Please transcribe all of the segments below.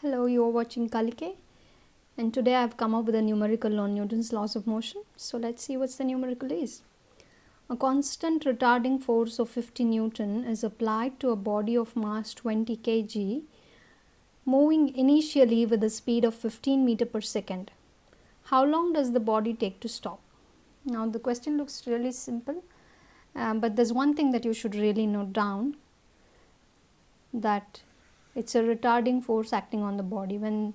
Hello, you are watching Kalike, and today I have come up with a numerical on Newton's laws of motion. So let's see what the numerical is. A constant retarding force of 50 Newton is applied to a body of mass 20 kg moving initially with a speed of 15 meter per second. How long does the body take to stop? Now the question looks really simple, but there's one thing that you should really note down, that it's a retarding force acting on the body. When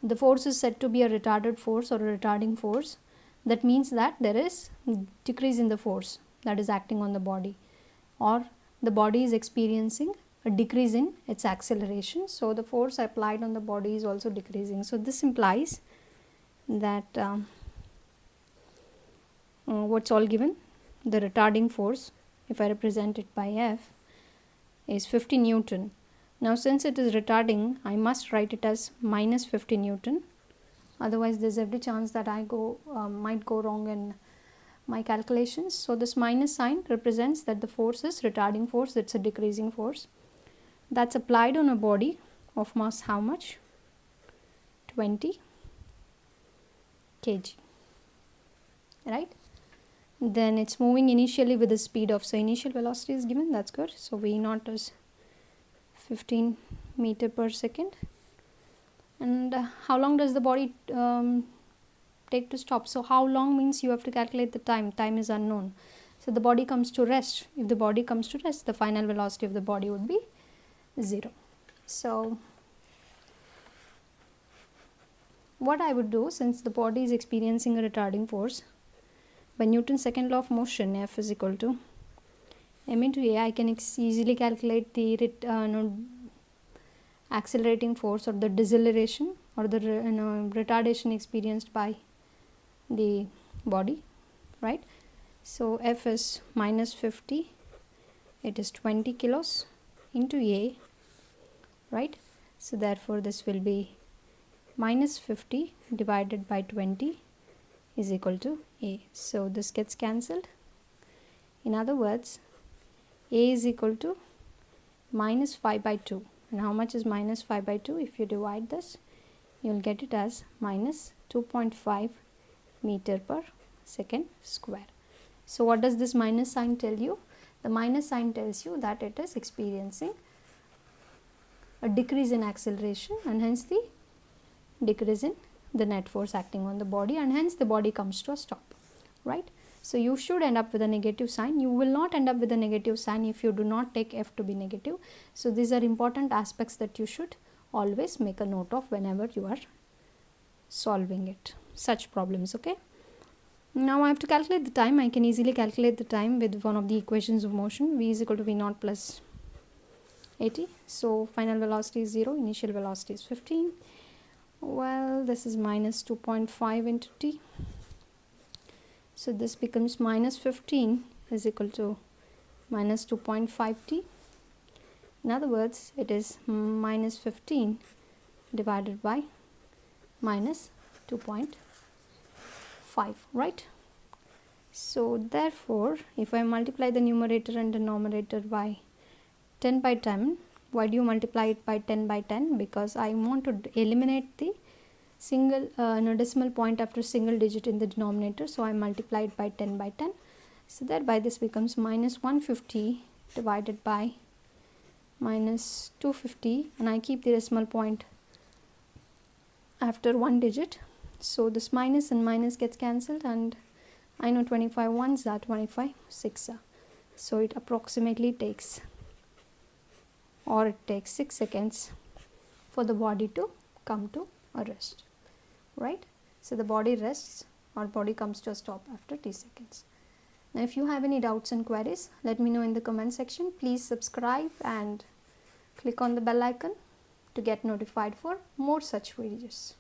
the force is said to be a retarded force or a retarding force, that means that there is decrease in the force that is acting on the body, or the body is experiencing a decrease in its acceleration. So the force applied on the body is also decreasing. So this implies that what's all given, the retarding force, if I represent it by F, is 50 Newton. Now since it is retarding, I must write it as minus 50 Newton, otherwise there is every chance that I might go wrong in my calculations. So this minus sign represents that the force is retarding force, it's a decreasing force that's applied on a body of mass how much? 20 kg, right? Then it's moving initially with the speed of, so initial velocity is given, that's good. So V naught is 15 meter per second. And how long does the body take to stop? So how long means you have to calculate the time. Time is unknown. So the body comes to rest. If the body comes to rest, the final velocity of the body would be 0. So what I would do, since the body is experiencing a retarding force, by Newton's second law of motion, F is equal to m into a, I can easily calculate the accelerating force or the deceleration or the retardation experienced by the body, right? So F is minus 50, it is 20 kilos into a, right? So therefore this will be minus 50 divided by 20 is equal to a. So this gets cancelled. In other words, a is equal to minus 5 by 2. And how much is minus 5 by 2? If you divide this, you will get it as minus 2.5 meter per second square. So what does this minus sign tell you? The minus sign tells you that it is experiencing a decrease in acceleration, and hence the decrease in the net force acting on the body, and hence the body comes to a stop, right? So you should end up with a negative sign. You will not end up with a negative sign if you do not take F to be negative. So these are important aspects that you should always make a note of whenever you are solving it, such problems, okay? Now I have to calculate the time. I can easily calculate the time with one of the equations of motion. V is equal to V naught plus 80. So final velocity is 0, initial velocity is 15. Well, this is minus 2.5 into t. So this becomes minus 15 is equal to minus 2.5 t. In other words, it is minus 15 divided by minus 2.5, right? So therefore, if I multiply the numerator and denominator by 10 by 10, why do you multiply it by 10 by 10? Because I want to eliminate the single decimal point after single digit in the denominator, so I multiply it by 10 by 10. So thereby this becomes minus 150 divided by minus 250, and I keep the decimal point after one digit. So this minus and minus gets cancelled, and I know 25 ones are 25 6 are. So it approximately takes, or it takes 6 seconds for the body to come to a rest, right? So the body rests, or body comes to a stop after t seconds. Now if you have any doubts and queries, let me know in the comment section. Please subscribe and click on the bell icon to get notified for more such videos.